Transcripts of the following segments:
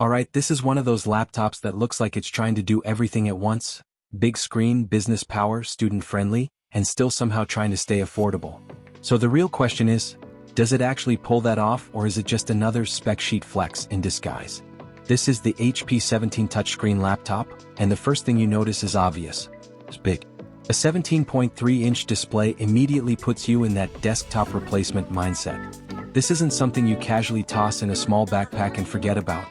Alright, this is one of those laptops that looks like it's trying to do everything at once. Big screen, business power, student-friendly, and still somehow trying to stay affordable. So the real question is, does it actually pull that off, or is it just another spec sheet flex in disguise? This is the HP 17 touchscreen laptop, and the first thing you notice is obvious. It's big. A 17.3-inch display immediately puts you in that desktop replacement mindset. This isn't something you casually toss in a small backpack and forget about.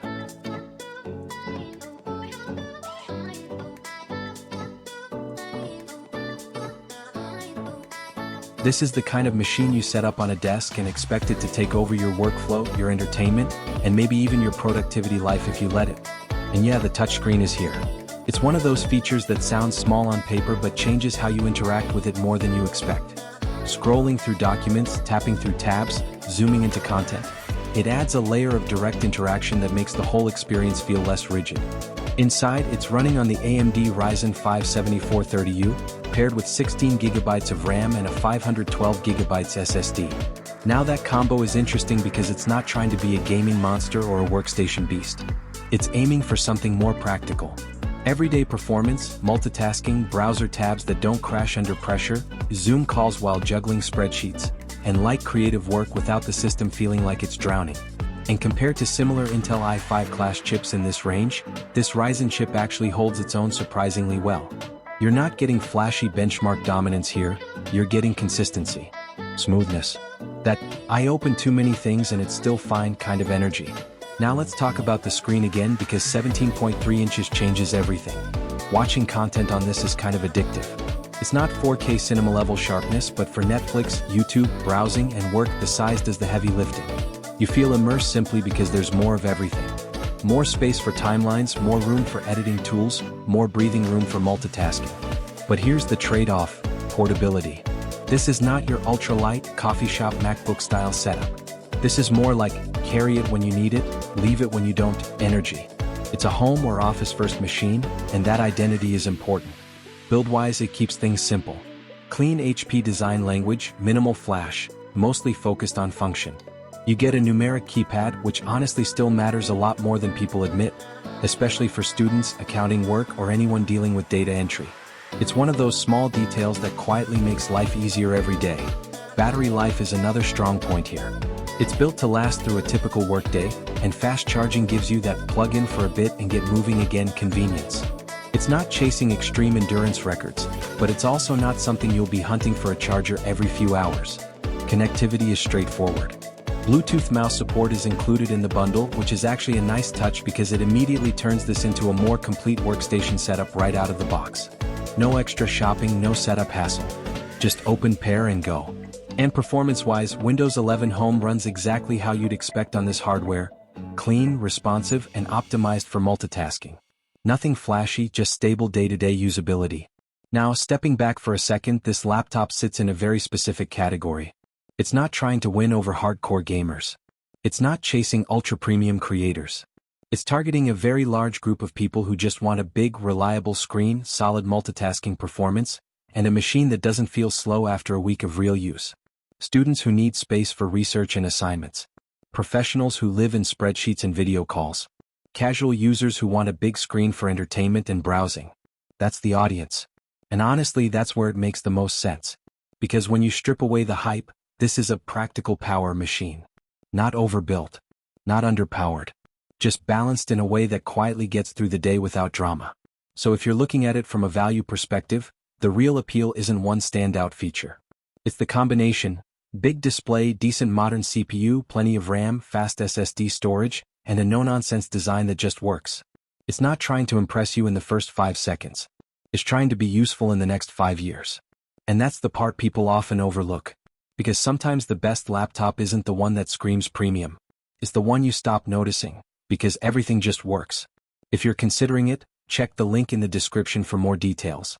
This is the kind of machine you set up on a desk and expect it to take over your workflow, your entertainment, and maybe even your productivity life if you let it. And yeah, the touchscreen is here. It's one of those features that sounds small on paper but changes how you interact with it more than you expect. Scrolling through documents, tapping through tabs, zooming into content. It adds a layer of direct interaction that makes the whole experience feel less rigid. Inside, it's running on the AMD Ryzen 5 7430U, paired with 16GB of RAM and a 512GB SSD. Now that combo is interesting because it's not trying to be a gaming monster or a workstation beast. It's aiming for something more practical. Everyday performance, multitasking, browser tabs that don't crash under pressure, Zoom calls while juggling spreadsheets, and light creative work without the system feeling like it's drowning. And compared to similar Intel i5 class chips in this range, this Ryzen chip actually holds its own surprisingly well. You're not getting flashy benchmark dominance here, you're getting consistency. Smoothness. That, I open too many things and it's still fine kind of energy. Now let's talk about the screen again because 17.3 inches changes everything. Watching content on this is kind of addictive. It's not 4K cinema level sharpness, but for Netflix, YouTube, browsing, and work the size does the heavy lifting. You feel immersed simply because there's more of everything. More space for timelines, more room for editing tools, more breathing room for multitasking. But here's the trade-off: portability. This is not your ultra-light, coffee shop MacBook style setup. This is more like, carry it when you need it, leave it when you don't, energy. It's a home or office-first machine, and that identity is important. Build-wise, it keeps things simple. Clean HP design language, minimal flash, mostly focused on function. You get a numeric keypad, which honestly still matters a lot more than people admit, especially for students, accounting work, or anyone dealing with data entry. It's one of those small details that quietly makes life easier every day. Battery life is another strong point here. It's built to last through a typical workday, and fast charging gives you that plug-in for a bit and get moving again convenience. It's not chasing extreme endurance records, but it's also not something you'll be hunting for a charger every few hours. Connectivity is straightforward. Bluetooth mouse support is included in the bundle, which is actually a nice touch because it immediately turns this into a more complete workstation setup right out of the box. No extra shopping, no setup hassle. Just open, pair, and go. And performance-wise, Windows 11 Home runs exactly how you'd expect on this hardware: clean, responsive, and optimized for multitasking. Nothing flashy, just stable day-to-day usability. Now, stepping back for a second, this laptop sits in a very specific category. It's not trying to win over hardcore gamers. It's not chasing ultra-premium creators. It's targeting a very large group of people who just want a big, reliable screen, solid multitasking performance, and a machine that doesn't feel slow after a week of real use. Students who need space for research and assignments. Professionals who live in spreadsheets and video calls. Casual users who want a big screen for entertainment and browsing. That's the audience. And honestly, that's where it makes the most sense. Because when you strip away the hype, this is a practical power machine. Not overbuilt. Not underpowered. Just balanced in a way that quietly gets through the day without drama. So if you're looking at it from a value perspective, the real appeal isn't one standout feature. It's the combination: big display, decent modern CPU, plenty of RAM, fast SSD storage, and a no-nonsense design that just works. It's not trying to impress you in the first 5 seconds. It's trying to be useful in the next 5 years. And that's the part people often overlook. Because sometimes the best laptop isn't the one that screams premium. It's the one you stop noticing, because everything just works. If you're considering it, check the link in the description for more details.